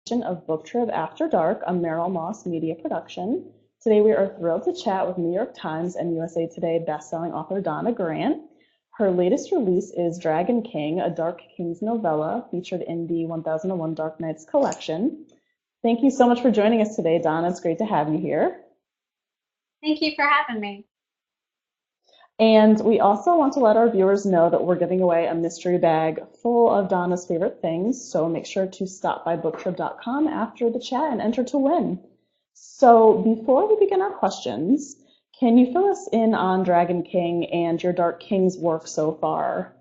Of BookTrib After Dark, a Merrill Moss media production. Today we are thrilled to chat with New York Times and USA Today bestselling author Donna Grant. Her latest release is Dragon King, a Dark King's novella featured in the 1001 Dark Nights collection. Thank you so much for joining us today, Donna. It's great to have you here. Thank you for having me. And we also want to let our viewers know that we're giving away a mystery bag full of Donna's favorite things. So make sure to stop by booktrib.com after the chat and enter to win. So before we begin our questions, can you fill us in on Dragon King and your Dark King's work so far?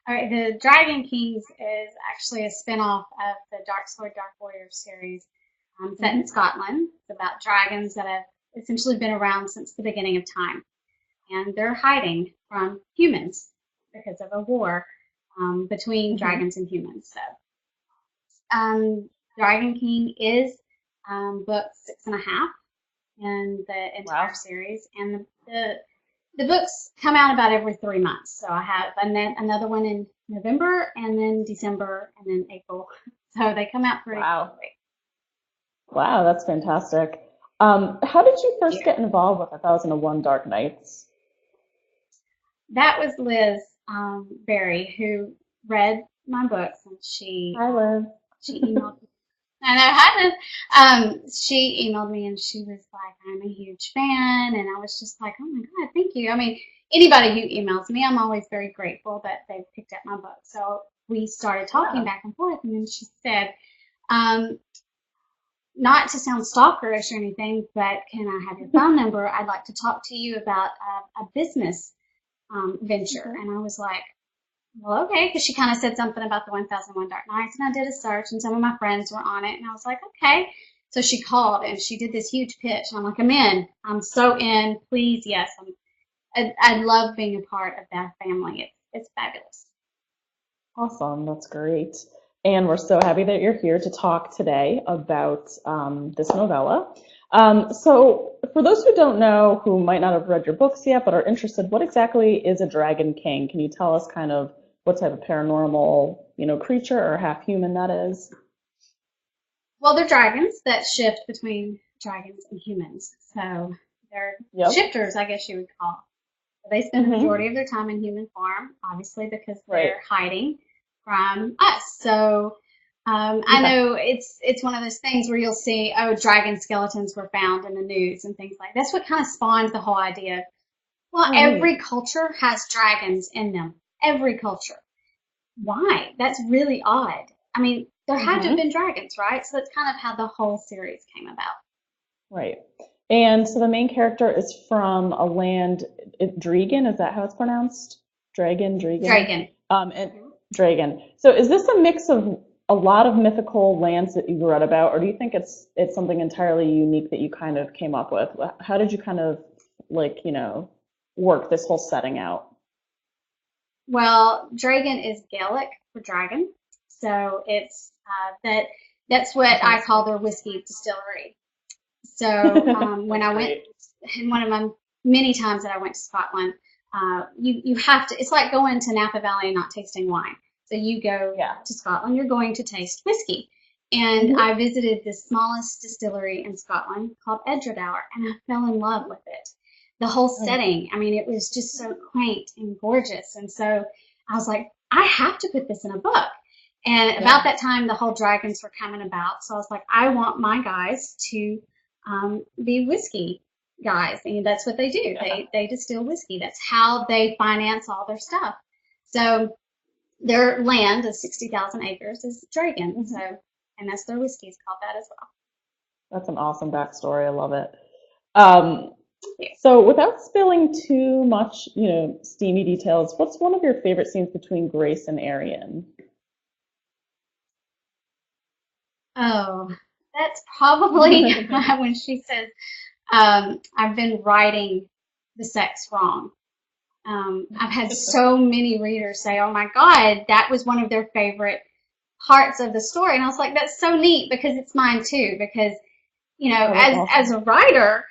All right, the Dragon Kings is actually a spinoff of the Dark Sword, Dark Warrior series set in Scotland. It's about dragons that have essentially been around since the beginning of time. And they're hiding from humans because of a war between dragons and humans. So, Dragon King is book 6.5 in the entire series, and the books come out about every 3 months. So I have another one in November, and then December, and then April. So they come out pretty quickly. Wow, that's fantastic. How did you first get involved with 1001 Dark Nights? That was Liz Berry, who read my books, and she emailed me. I know, hi Liz. She emailed me, and she was like, "I'm a huge fan," and I was just like, "Oh my God, thank you." I mean, anybody who emails me, I'm always very grateful that they picked up my book. So we started talking back and forth, and then she said, not to sound stalkerish or anything, but can I have your phone number? I'd like to talk to you about a business venture. And I was like, well, okay, because she kind of said something about the 1001 Dark Nights, and I did a search, and some of my friends were on it, and I was like, okay. So she called, and she did this huge pitch, and I'm like, I'm in. I'm so in. Please, yes. I love being a part of that family. It's fabulous. Awesome. That's great. And we're so happy that you're here to talk today about this novella. So for those who don't know, who might not have read your books yet but are interested, what exactly is a Dragon King? Can you tell us kind of what type of paranormal, creature or half human that is? Well, they're dragons that shift between dragons and humans. So they're shifters, I guess you would call. They spend the majority of their time in human form, obviously, because they're hiding from us. So I know it's one of those things where you'll see, dragon skeletons were found in the news and things like that. That's what kind of spawned the whole idea of, well, every culture has dragons in them. Every culture. Why? That's really odd. I mean, there had to have been dragons, right? So that's kind of how the whole series came about. Right. And so the main character is from a land, Dragon, is that how it's pronounced? Dragon. And Dragon. So is this a mix of a lot of mythical lands that you've read about, or do you think it's something entirely unique that you kind of came up with? How did you kind of work this whole setting out? Well, Dragon is Gaelic for dragon, so it's that's what I call their whiskey distillery. So when I went, and one of my many times that I went to Scotland, you have to, it's like going to Napa Valley and not tasting wine. So you go to Scotland, you're going to taste whiskey. And I visited the smallest distillery in Scotland called Edgedour, and I fell in love with it. The whole setting, I mean, it was just so quaint and gorgeous. And so I was like, I have to put this in a book. And about that time, the whole dragons were coming about. So I was like, I want my guys to be whiskey guys. And that's what they do. They distill whiskey. That's how they finance all their stuff. So their land of 60,000 acres is Dragon. So, and that's their whiskey is called that as well. That's an awesome backstory. I love it. So without spilling too much, steamy details, what's one of your favorite scenes between Grace and Arian? Oh, that's probably when she says, I've been writing the sex wrong. I've had so many readers say, oh my God, that was one of their favorite parts of the story. And I was like, that's so neat because it's mine too. Because, as a writer,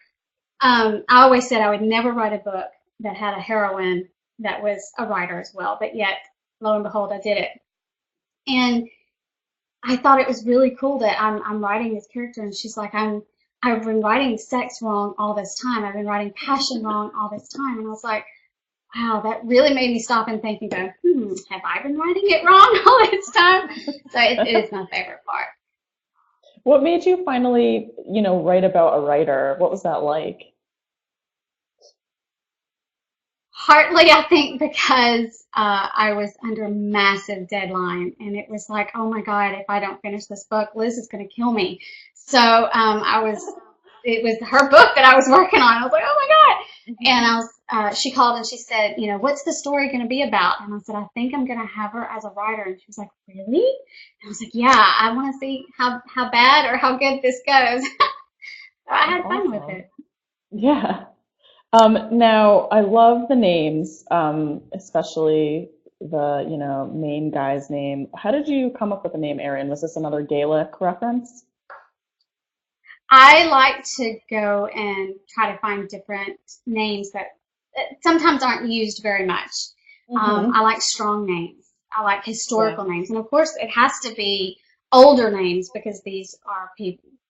I always said I would never write a book that had a heroine that was a writer as well. But yet, lo and behold, I did it. And I thought it was really cool that I'm writing this character, and she's like, I've been writing sex wrong all this time. I've been writing passion wrong all this time. And I was like, wow, that really made me stop and think and go, have I been writing it wrong all this time? So it is my favorite part. What made you finally, write about a writer? What was that like? Partly, I think, because I was under a massive deadline, and it was like, oh my God, if I don't finish this book, Liz is going to kill me. So it was her book that I was working on. I was like, oh my God. And she called and she said, what's the story going to be about? And I said, I think I'm going to have her as a writer. And she was like, really? And I was like, yeah, I want to see how bad or how good this goes. So I That's had fun with awesome. it. Yeah. Now I love the names, especially the, main guy's name. How did you come up with the name Arian? Was this another Gaelic reference? I like to go and try to find different names that sometimes aren't used very much. I Hmm. like strong names. I like Yeah. historical names. And of course, it has to be older names because these are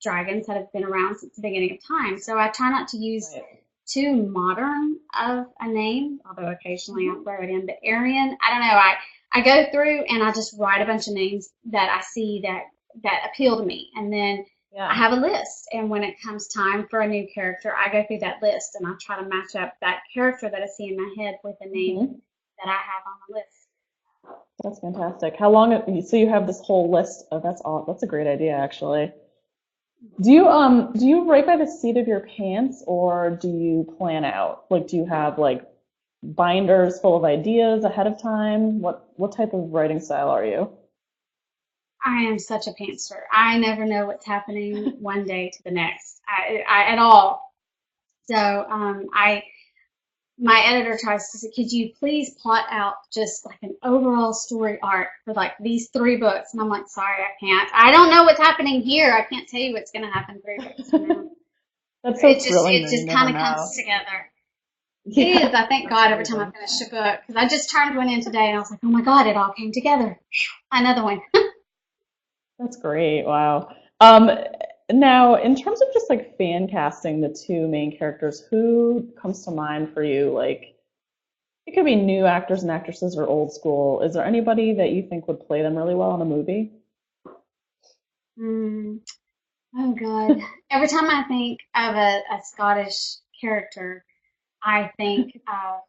dragons that have been around since the beginning of time. So I try not to use Right. too modern of a name, although occasionally I Hmm. throw it in. But Aryan, I don't know. I go through and I just write a bunch of names that I see that appeal to me, and then I Yeah. have a list. And when it comes time for a new character, I go through that list and I try to match up that character that I see in my head with the name Hmm. that I have on the list. That's fantastic. How long, so you have this whole list. Oh, that's all. That's a great idea, actually. Do you write by the seat of your pants or do you plan out? Like, do you have like binders full of ideas ahead of time? What type of writing style are you? I am such a pantser. I never know what's happening one day to the next, at all. So my editor tries to say, could you please plot out just like an overall story arc for like these 3 books? And I'm like, sorry, I can't. I don't know what's happening here. I can't tell you what's going to happen 3 books from now. That's so It just thrilling it though, you just never kind of comes know. together. It is. Yeah, I thank that's God every time I amazing. finish a book because I just turned one in today and I was like, oh my God, it all came together. Another one. That's great. Wow. Um, Now, in terms of just like fan casting the two main characters, who comes to mind for you? Like, it could be new actors and actresses or old school. Is there anybody that you think would play them really well in a movie? Mm, oh God. Every time I think of a Scottish character, I think of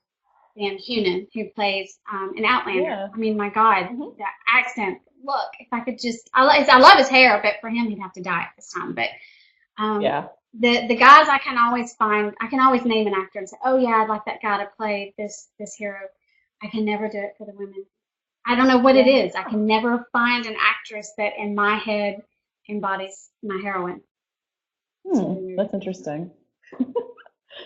Dan Hunan, who plays an Outlander. Yeah. I mean, my God, Hmm. that accent. Look, if I could just, I love his hair, but for him, he'd have to die at this time. But um, Yeah. the guys I can always find, I can always name an actor and say, oh yeah, I'd like that guy to play this hero. I can never do it for the women. I don't know what it Yeah. is. I can never find an actress that in my head embodies my heroine. It's really weird. That's interesting.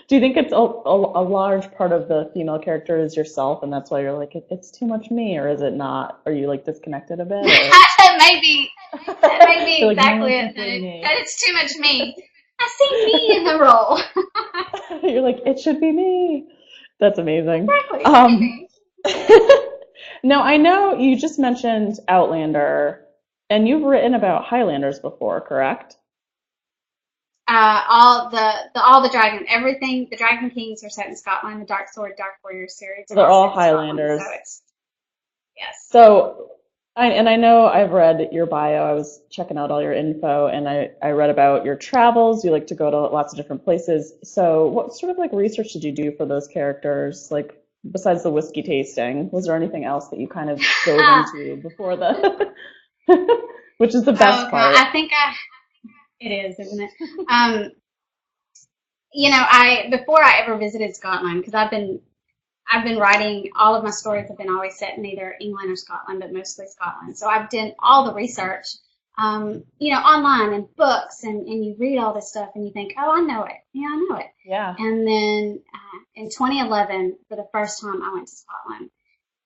Do you think it's a large part of the female character is yourself, and that's why you're like, it's too much me, or is it not? Are you like disconnected a bit, or that may be that may be you're like, no one exactly can it. play That me? it's too much me. I see me in the role. You're like, it should be me. That's amazing. Exactly, it should be Um, me. Now, I know you just mentioned Outlander, and you've written about Highlanders before, correct? All the dragon everything the Dragon Kings are set in Scotland. The Dark Sword, Dark Warrior series So are they're all all set in Scotland. So Highlanders. it's yes. So, I know I've read your bio. I was checking out all your info, and I read about your travels. You like to go to lots of different places. So, what sort of like research did you do for those characters? Like, besides the whiskey tasting, was there anything else that you kind of dove into before the, which is the Oh best God, part? it is, isn't it? Um, I before I ever visited Scotland, because I've been writing all of my stories have been always set in either England or Scotland, but mostly Scotland. So I've done all the research, online and books, and you read all this stuff and you think, oh, I know it. Yeah, I know it. Yeah. And then in 2011, for the first time, I went to Scotland,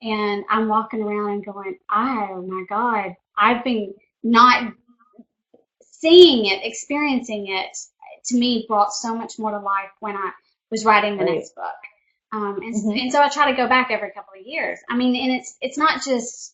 and I'm walking around and going, oh my God, I've been not seeing it, experiencing it, to me brought so much more to life when I was writing the Right. next book. And Hmm. so I try to go back every couple of years. I mean, and it's not just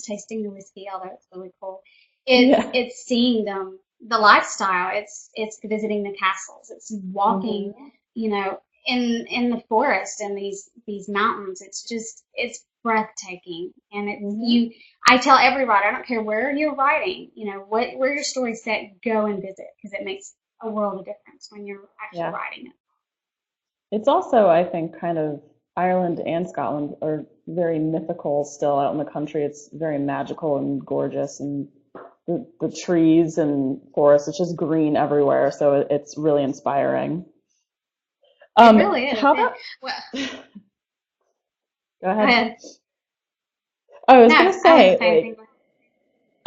tasting the whiskey, although it's really cool. Yeah. It's seeing them, the lifestyle. It's visiting the castles. It's walking, Hmm. you know, in the forest and these mountains. It's breathtaking. And it's Hmm. you. I tell every writer, I don't care where you're writing, you know, where your story's set, go and visit because it makes a world of difference when you're actually Yeah. writing it. It's also, I think, kind of Ireland and Scotland are very mythical still out in the country. It's very magical and gorgeous, and the trees and forests, it's just green everywhere. So it's really inspiring. It really is. How It, about, well, go go ahead. ahead. I was No, gonna I say, wasn't saying like, anything.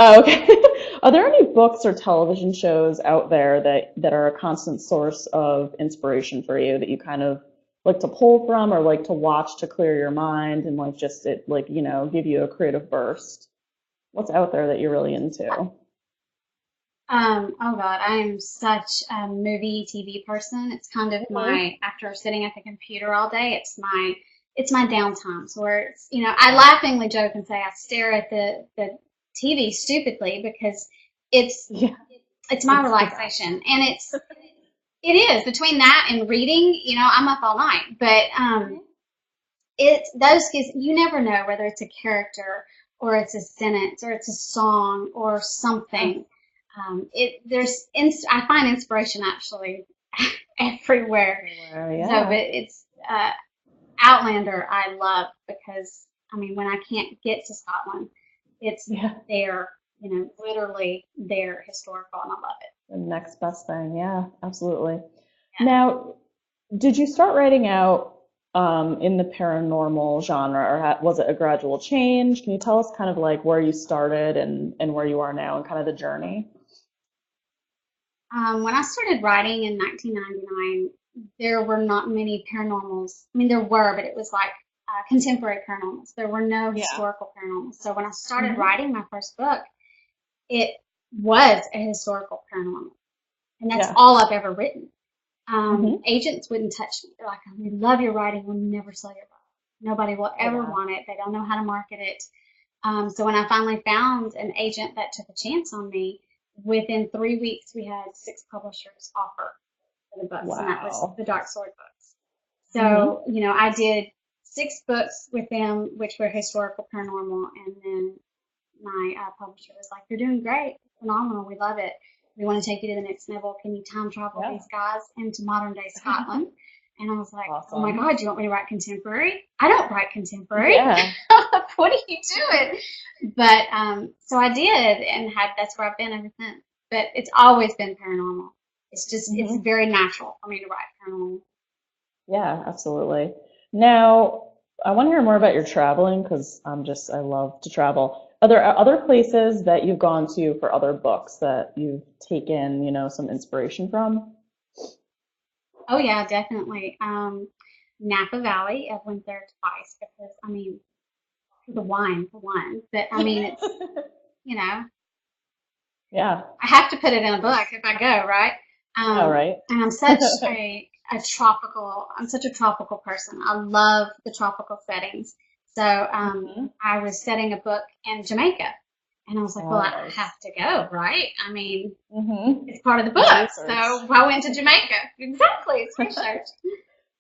oh, okay. Are there any books or television shows out there that are a constant source of inspiration for you that you kind of like to pull from or like to watch to clear your mind and like just it like, give you a creative burst? What's out there that you're really into? Oh God, I am such a movie TV person. It's kind of Hmm. my, after sitting at the computer all day, it's my downtime. So where it's, you know, I Yeah. laughingly joke and say I stare at the TV stupidly because it's, Yeah, it's my it's the best. relaxation. And it is between that and reading, you know, I'm up all night, but, Mhm. it's those kids, you never know whether it's a character or it's a sentence or it's a song or Yeah. something. I find inspiration actually everywhere. Everywhere, So, but yeah. it's Outlander I love because I mean when I can't get to Scotland, it's Yeah. there, you know, literally there, historical, and I love it. The next best thing. Yeah, absolutely. Yeah. Now, did you start writing out in the paranormal genre, or was it a gradual change? Can you tell us kind of like where you started and where you are now and kind of the journey? When I started writing in 1999, there were not many paranormals. I mean, there were, but it was like contemporary paranormals. There were no Yeah. historical paranormals. So when I started Hmm. writing my first book, it was a historical paranormal, and that's Yeah. all I've ever written. Hmm. Agents wouldn't touch me. They're like, "We love your writing. We'll never sell your book. Nobody will Oh, ever wow. want it. They don't know how to market it." So when I finally found an agent that took a chance on me, within 3 weeks we had 6 publishers offer for the books, and that was Wow. the Dark Sword books. Hmm. So, you know, I did 6 books with them, which were historical paranormal, and then my publisher was like, "You're doing great, phenomenal, we love it. We want to take you to the next level. Can you time travel Yeah. these guys into modern day Scotland?" And I was like, "Oh my Awesome. God, do you want me to write contemporary? I don't write contemporary. Yeah. What are you doing?" But so I did, and had that's where I've been ever since. But it's always been paranormal. It's Hmm. very natural for me to write paranormal. Yeah, absolutely. Now, I want to hear more about your traveling because I love to travel. Are there other places that you've gone to for other books that you've taken, some inspiration from? Oh yeah, definitely. Napa Valley, I went there twice because I mean the wine for one, but I mean it's, you know, Yeah. I have to put it in a book if I go, right? Yeah, right. And I'm such a tropical person. I love the tropical settings. So Hmm. I was setting a book in Jamaica, and I was like, well, Oh, I nice. have to go, right? I mean, Hmm. it's part of the It's book. So research. I went to Jamaica. Exactly, it's research.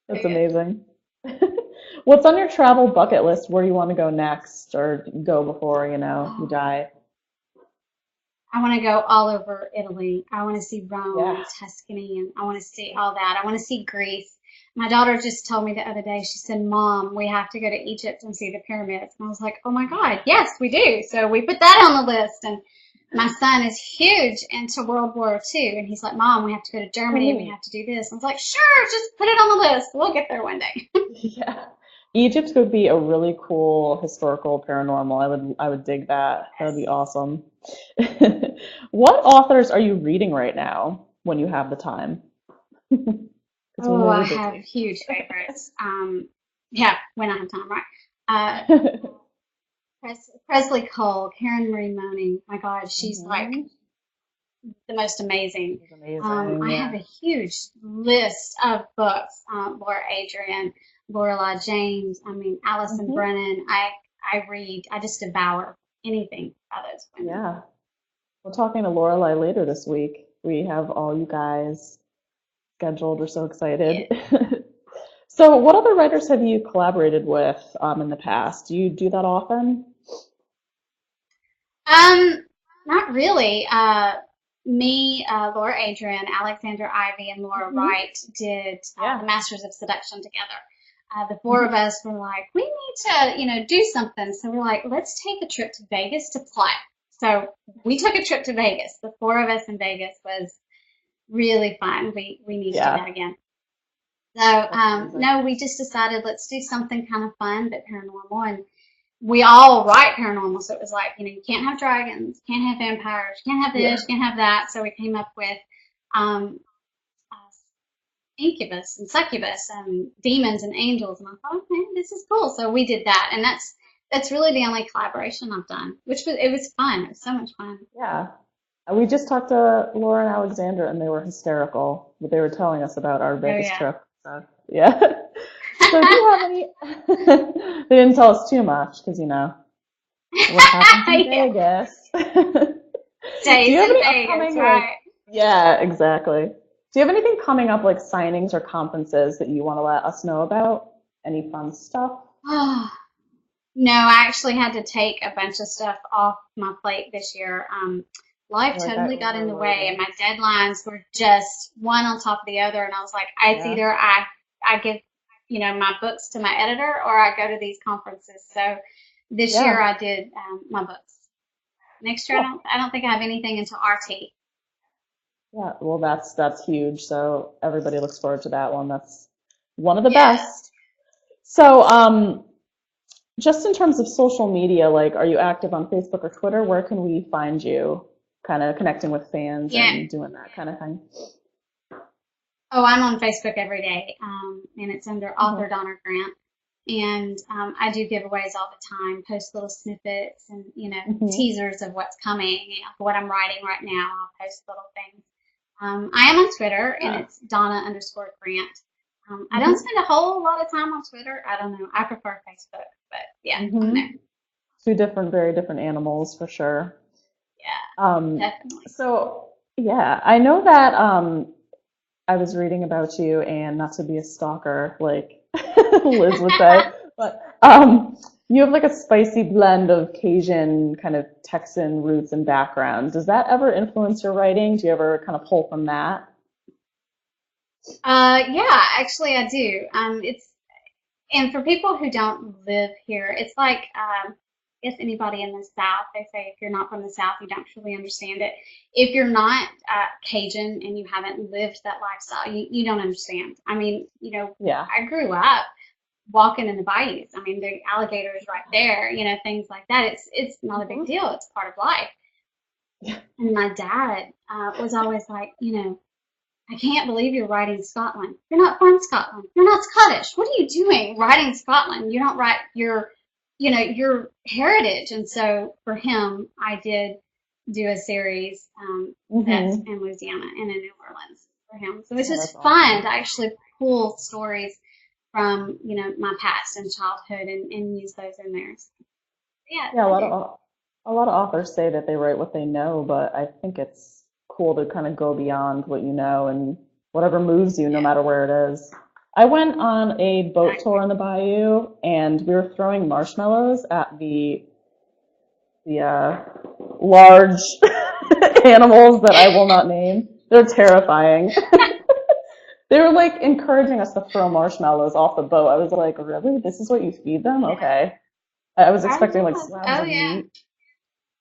That's Yeah. amazing. What's on your travel bucket list? Where do you want to go next or go before, you Oh, die? I want to go all over Italy. I want to see Rome Yeah. and Tuscany, and I want to see all that. I want to see Greece. My daughter just told me the other day, she said, "Mom, we have to go to Egypt and see the pyramids." And I was like, "Oh my God, yes, we do." So we put that on the list. And my son is huge into World War II, and he's like, "Mom, we have to go to Oh, Germany and we neat. have to do this." I was like, "Sure, just put it on the list. We'll get there one day." Yeah. Egypt would be a really cool historical paranormal. I would dig that. That would be Yes. awesome. What authors are you reading right now when you have the time? Because we Oh, know I you're have busy. huge favorites. Yeah, when I have time, right? Uh, Presley Cole, Karen Marie Moning. My God, she's like Hmm. the most amazing. It's amazing. I have Yeah. a huge list of books. Laura Adrian, Lorelai James. I mean, Allison Hmm. Brennan. I read. I just devour anything by those women. Yeah. We're talking to Lorelai later this week. We have all you guys scheduled. We're so excited. Yeah. So, what other writers have you collaborated with in the past? Do you do that often? Um, Not really. Me, Laura Adrian, Alexandra Ivy, and Laura Hmm. Wright did Yeah. the Masters of Seduction together. The four of Hmm. us were like, we need to, do something. So we're like, let's take a trip to Vegas to play. So we took a trip to Vegas. The four of us in Vegas was really fun. We need to do Yeah, that again. So that's amazing. no, we just decided let's do something kind of fun but paranormal, and we all write paranormal. So it was like, you can't have dragons, can't have vampires, can't have Yeah. this, can't have that. So we came up with um, uh, incubus and succubus and demons and angels, and I thought, okay, this is cool. So we did that, and that's really the only collaboration I've done, which was it was fun. It was so much fun. Yeah. We just talked to Laura and Alexandra, and they were hysterical. But they were telling us about our Oh Vegas yeah. trip. So, yeah. So, do you have any? They didn't tell us too much because, what happens in Yeah. Vegas. Do you Stays have in any Vegas, upcoming, like, right? yeah, exactly. Do you have anything coming up, like signings or conferences that you want to let us know about? Any fun stuff? No, I actually had to take a bunch of stuff off my plate this year. Life Or like that totally got in the way, and overloaded? my deadlines were just one on top of the other. And I was like, it's Yeah. either I give my books to my editor, or I go to these conferences. So this year Yeah. I did my books. Next year Cool. I don't think I have anything until RT. Yeah. Well, that's huge. So everybody looks forward to that one. That's one of the Yeah. best. So, just in terms of social media, like, are you active on Facebook or Twitter? Where can we find you? Kind of connecting with fans Yeah. and doing that kind of thing. Oh, I'm on Facebook every day, and it's under Hmm. author Donna Grant. And I do giveaways all the time, post little snippets and Hmm. teasers of what's coming, what I'm writing right now. I'll post little things. I am on Twitter, and Yeah. it's Donna_Grant. I don't Hmm. spend a whole lot of time on Twitter. I don't know. I prefer Facebook, but yeah, I'm Hmm. there. Two different, very different animals for sure. Yeah, definitely. So yeah, I know that I was reading about you, and not to be a stalker, like Liz would say, but you have like a spicy blend of Cajun kind of Texan roots and background. Does that ever influence your writing? Do you ever kind of pull from that? Yeah, actually, I do. It's And for people who don't live here, it's like if anybody in the South, they say if you're not from the South, you don't truly understand it. If you're not Cajun and you haven't lived that lifestyle, you don't understand. I mean, Yeah. I grew up walking in the bayous. I mean, the alligator is right there, things like that. It's not a big Hmm. deal. It's part of life. Yeah. And my dad was always like, I can't believe you're writing Scotland. You're not from Scotland. You're not Scottish. What are you doing writing Scotland? You don't write your heritage. And so for him, I did do a series that's Hmm. in Louisiana and in New Orleans for him. So it's Oh, just that's fun awesome. to actually pull stories from my past and childhood and use those in there. So, yeah, Yeah, I do. a lot of authors say that they write what they know, but I think it's cool to kind of go beyond what you know and whatever moves you, no Yeah, matter where it is. I went on a boat tour exactly. in the bayou, and we were throwing marshmallows at the large animals that I will not name. They're terrifying. They were like encouraging us to throw marshmallows off the boat. I was like, really? This is what you feed them? Yeah. Okay. I was I expecting like know. slabs Oh of yeah. meat.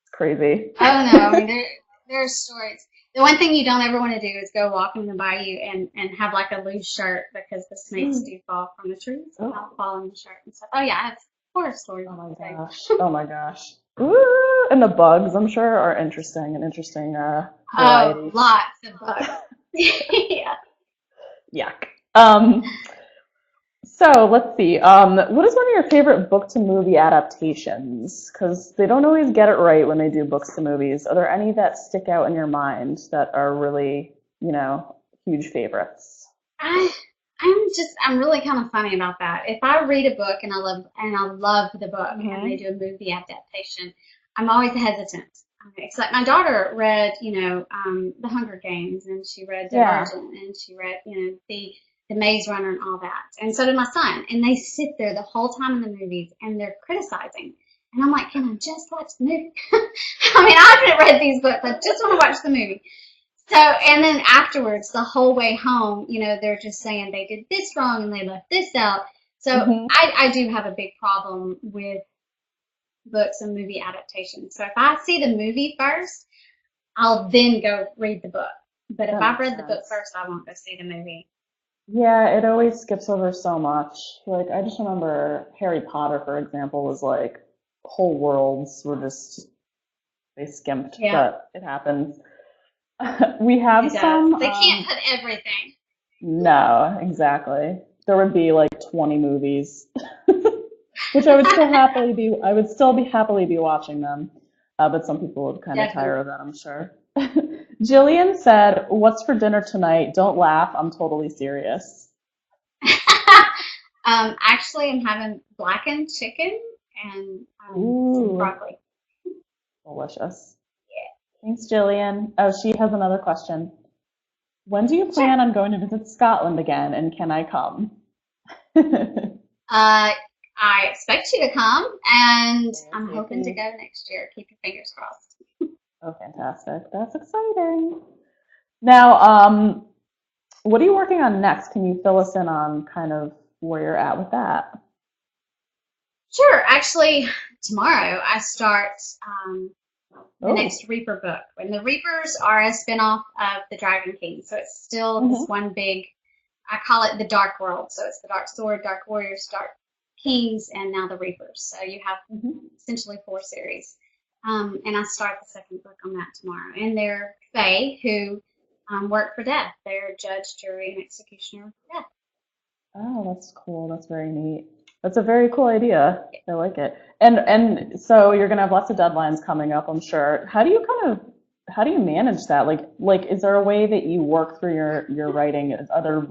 It's crazy. Oh no, I mean there's stories. The one thing you don't ever want to do is go walking in the bayou and have like a loose shirt because the snakes do fall from the trees and they'll Oh, fall in the shirt and stuff. Oh yeah, I have horror stories oh to my say. gosh. Oh my gosh. Ooh, and the bugs, I'm sure, are interesting, an interesting Oh, variety. lots of bugs. Yeah. Yuck. So let's see. What is one of your favorite book to movie adaptations? Because they don't always get it right when they do books to movies. Are there any that stick out in your mind that are really, huge favorites? I I'm really kind of funny about that. If I read a book and I love the book and they Hmm. do a movie adaptation, I'm always hesitant. It's like my daughter read, The Hunger Games, and she read Yeah. Divergent, and she read, the Maze Runner and all that. And so did my son. And they sit there the whole time in the movies and they're criticizing. And I'm like, can I just watch the movie? I mean, I haven't read these books. I just want to watch the movie. So, and then afterwards, the whole way home, they're just saying they did this wrong and they left this out. So Hmm. I do have a big problem with books and movie adaptations. So if I see the movie first, I'll then go read the book. But if That I've makes read the book sense. first, I won't go see the movie. Yeah, it always skips over so much. Like, I just remember Harry Potter, for example, was like whole worlds were just, they skimped, Yeah, but it happens. We have it does. some, They can't put everything. no, exactly. There would be like 20 movies, which I would still be happily be watching them. But some people would kind of tire Definitely. of that, I'm sure. Jillian said, "What's for dinner tonight? Don't laugh. I'm totally serious." Actually, I'm having blackened chicken and some Ooh, broccoli. delicious. Thanks, Jillian. Oh, she has another question. When do you Sure. plan on going to visit Scotland again, and can I come? Uh, I expect you to come, and I'm hoping to ASAP. go next year. Keep your fingers crossed. Oh, fantastic. That's exciting. Now, what are you working on next? Can you fill us in on kind of where you're at with that? Sure. Actually, tomorrow I start the Oh. next Reaper book. And the Reapers are a spinoff of the Dragon King. So it's still this Hmm. one big, I call it the Dark World. So it's the Dark Sword, Dark Warriors, Dark Kings, and now the Reapers. So you have Hmm. essentially 4 series. And I start the second book on that tomorrow. And they're Fae who work for death. They're judge, jury, and executioner for death. Oh, that's cool. That's very neat. That's a very cool idea. I like it. And so you're gonna have lots of deadlines coming up, I'm sure. How do you manage that? Like is there a way that you work through your writing? Are there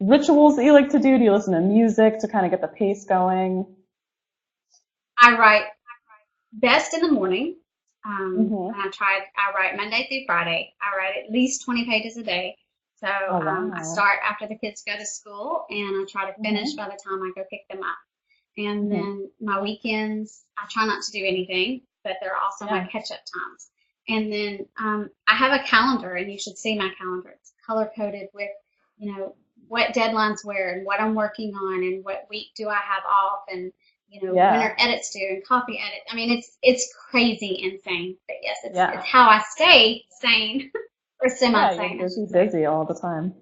rituals that you like to do? Do you listen to music to kind of get the pace going? I write best in the morning. Hmm. And I write Monday through Friday. I write at least 20 pages a day. So Oh I wow. start after the kids go to school and I try to finish Hmm. by the time I go pick them up. And Hmm. then my weekends, I try not to do anything, but they're also my Yeah. catch up times. And then I have a calendar, and you should see my calendar. It's color coded with, what deadlines where and what I'm working on and what week do I have off and when Yeah. are edits due and copy edit. I mean, it's crazy insane. But yes, it's Yeah. how I stay sane or semi Yeah, you're sane, I busy, should say. busy all the time.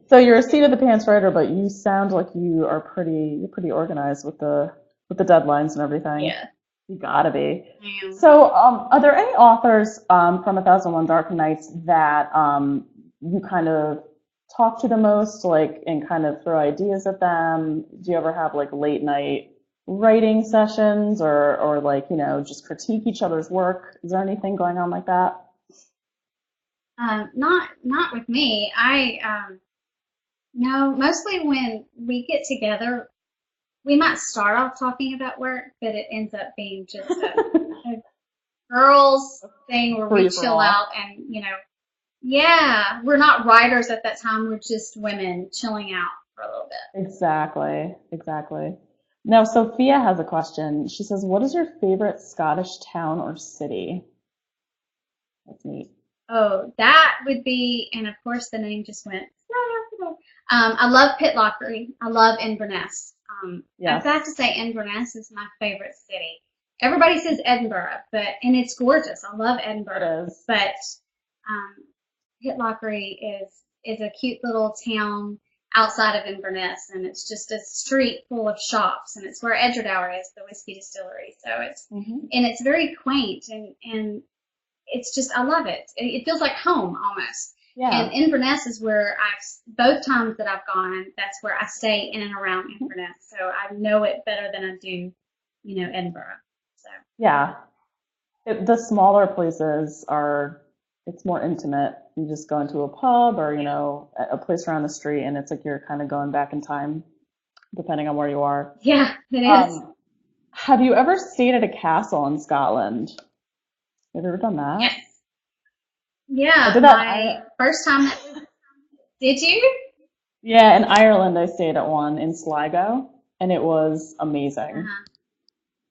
So you're a seat of the pants writer, but you sound like you're pretty organized with the deadlines and everything. Yeah, You gotta be. I am. So, are there any authors from A Thousand One Dark Nights that you kind of talk to the most, like, and kind of throw ideas at them? Do you ever have like late night writing sessions, or like just critique each other's work? Is there anything going on like that? Not with me. I no, mostly when we get together, we might start off talking about work, but it ends up being just a girls thing where we Free for chill all. out and yeah, we're not writers at that time. We're just women chilling out for a little bit. Exactly, exactly. Now, Sophia has a question. She says, "What is your favorite Scottish town or city?" That's neat. Oh, that would be, and of course the name just went. I love Pitlochry. I love Inverness. I have Yes, to say Inverness is my favorite city. Everybody says Edinburgh, and it's gorgeous. I love it Edinburgh, is. but um, Pitlochry is a cute little town outside of Inverness, and it's just a street full of shops, and it's where Edgedour is, the whiskey distillery. So Hmm. it's very quaint, and it's just I love it. It feels like home almost. And Yeah. Inverness is where both times that I've gone, that's where I stay in and around Inverness. So I know it better than I do, Edinburgh. So Yeah. The smaller places are, it's more intimate. You just go into a pub or, yeah, a place around the street, and it's like you're kind of going back in time, depending on where you are. yeah, it is. Um, have you ever stayed at a castle in Scotland? Have you ever done that? Yes. I Yeah, did that. my first time. Did you? Yeah, in Ireland, I stayed at one in Sligo, and it was amazing. Uh-huh.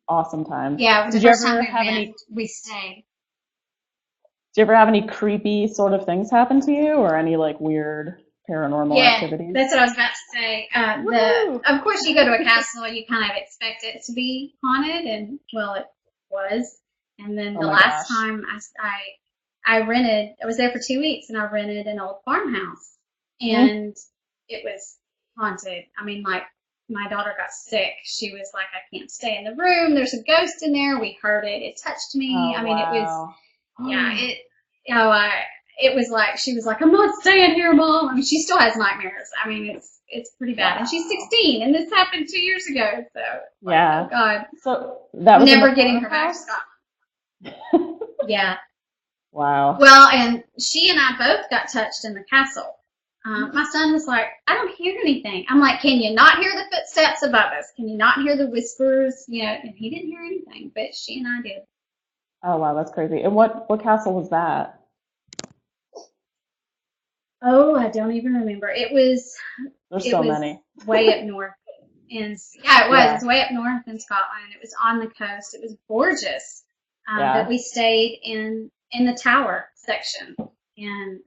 Awesome time. Yeah, the Did you first time ever we have went, any? we stayed. Did you ever have any creepy sort of things happen to you, or any like weird paranormal Yeah, activities? that's what I was about to say. Woohoo! Of course, you go to a castle and you kind of expect it to be haunted, and well, it was. And then Oh the my last gosh. time I rented, I was there for 2 weeks, and I rented an old farmhouse, Mm. and it was haunted. I mean, like my daughter got sick. She was like, I can't stay in the room. There's a ghost in there. We heard it. It touched me. Oh I mean, it was, wow. yeah, oh, it was like, she was like, I'm not staying here, Mom. I mean, she still has nightmares. I mean, it's pretty bad. And she's Wow. 16, and this happened 2 years ago. So, like, oh Yeah. God, So that was in the never getting her back to farmhouse? Scotland. Yeah. Wow. Well, and she and I both got touched in the castle. My son was like, I don't hear anything. I'm like, can you not hear the footsteps above us? Can you not hear the whispers? You know, and he didn't hear anything, but she and I did. Oh wow, that's crazy. And what castle was that? Oh, I don't even remember. There's It so was many. way up north. Yeah, it was. Yeah. It's way up north in Scotland. It was on the coast. It was gorgeous. But Yeah. we stayed in the tower section, and we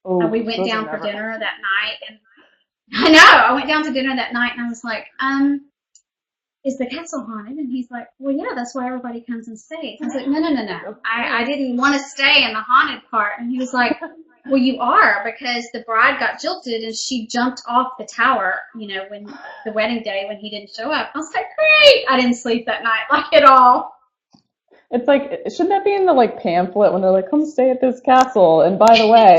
Oh, went those are down for never. dinner that night. And I know I went down to dinner that night, and I was like, is the castle haunted? And he's like, well, yeah, that's why everybody comes and stays. I was like, no, no, no, no. I didn't want to stay in the haunted part. And he was like, well, you are, because the bride got jilted and she jumped off the tower, you know, when the wedding day when he didn't show up. I was like, great. I didn't sleep that night, like at all. It's like, shouldn't that be in the like pamphlet when they're like, come stay at this castle? And by the way,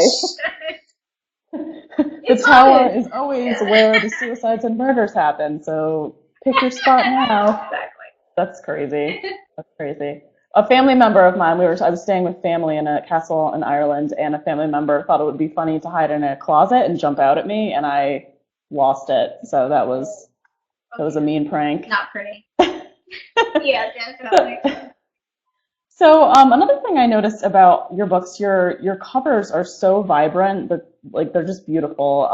the It's tower haunted. is always where the suicides and murders happen. So pick your spot now. Exactly. That's crazy. That's crazy. A family member of mine, I was staying with family in a castle in Ireland, and a family member thought it would be funny to hide in a closet and jump out at me, and I lost it. So that was a mean prank. Not pretty. Yeah, definitely. So another thing I noticed about your books, your covers are so vibrant. They're just beautiful.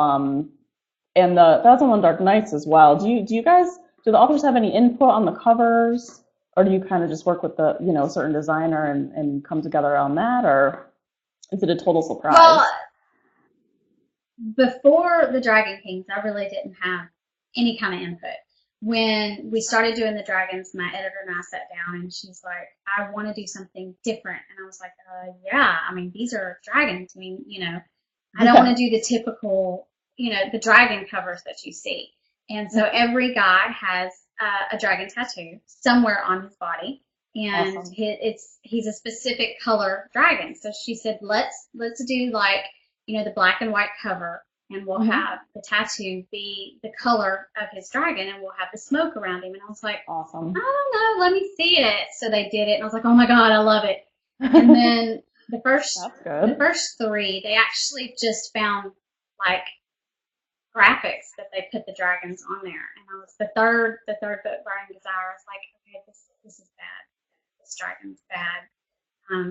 And the Thousand and One Dark Nights as well. Do the authors have any input on the covers, or do you kind of just work with the certain designer and come together on that, or is it a total Well, surprise? before the Dragon Kings, I really didn't have any kind of input. When we started doing the dragons, my editor and I sat down, and she's like, I want to do something different. And I was like, yeah, I mean, these are dragons. I mean, I don't want Yeah, to do the typical, the dragon covers that you see. And so every guy has a dragon tattoo somewhere on his body, and awesome. he's a specific color dragon. So she said, let's do like the black and white cover, and we'll Hmm. have the tattoo be the color of his dragon, and we'll have the smoke around him. And I was like, I Awesome. don't know, let me see it. So they did it, and I was like, oh my god, I love it. And then the first That's the good. first three, they actually just found like graphics that they put the dragons on there. And I was the third book, Burning Desire. I was like, okay, this is bad. This dragon's bad.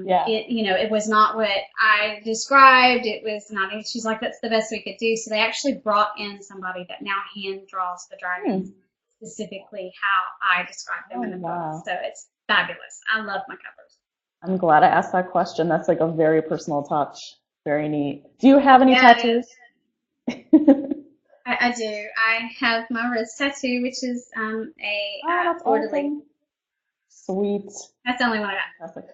Yeah. It was not what I described. It was not. She's like, that's the best we could do. So they actually brought in somebody that now hand draws the Hmm. dragons specifically how I described them Oh in the book. wow. So it's fabulous. I love my covers. I'm glad I asked that question. That's like a very personal touch. Very neat. Do you have any Yeah, it is. tattoos? I do. I have my wrist tattoo, which is a Oh, that's fleur de lis. awesome. Sweet. That's the only one I Fantastic.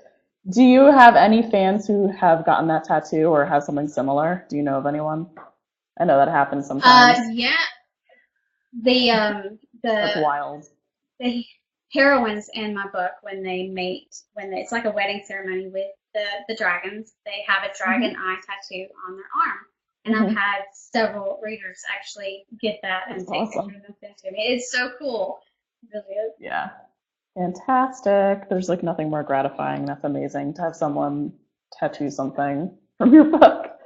Do you have any fans who have gotten that tattoo or have something similar? Do you know of anyone? I know that happens got. sometimes. Yeah, the That's wild. the heroines in my book, it's like a wedding ceremony with the dragons, they have a dragon Hmm. eye tattoo on their arm. And I've Hmm. had several readers actually get that That's and take awesome. pictures and send to me. It's so cool. It really is. Yeah. Fantastic. There's like nothing more gratifying. That's amazing to have someone tattoo something from your book.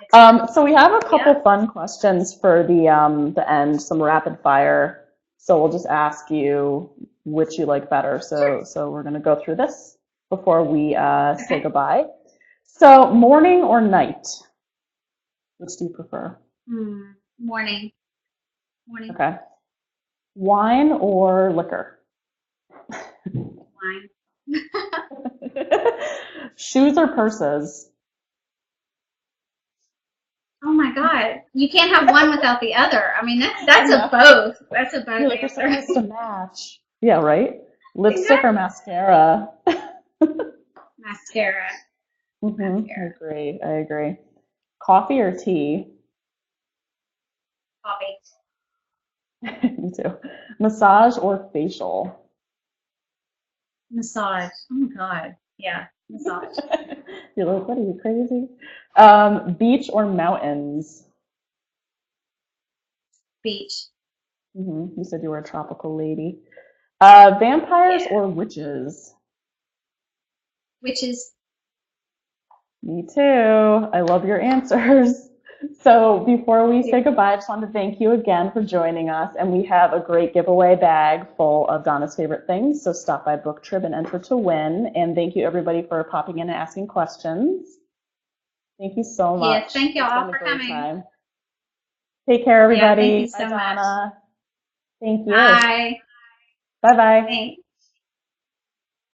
It's really, So we have a couple yeah, fun questions for the end, some rapid fire. So we'll just ask you which you like better. sure. So we're gonna go through this. before we say goodbye. So, morning or night? Which do you prefer? Morning. Morning. Okay. Wine or liquor? Wine. Shoes or purses? Oh my God. You can't have one without the other. I mean, that's a both. That's a both You're like, answer. it has to match. Yeah, right? Lipstick or Exactly. mascara? Mascara. I agree. I agree. Coffee or tea? Coffee. Me too. Massage or facial? Massage. Oh my God. Yeah. Massage. You're like, what are you crazy? Beach or mountains? Beach. You said you were a tropical lady. Vampires Yeah. or witches? Witches. Me too. I love your answers. So before we say goodbye, I just wanted to thank you again for joining us. And we have a great giveaway bag full of Donna's favorite things. So stop by BookTrib and enter to win. And thank you everybody for popping in and asking questions. Thank you so much. Yes. Thank you It's all been a for great coming. time. Take care, Yeah. Thank everybody. you Bye, so much. Donna. Thank you. Bye. Bye bye. Thanks.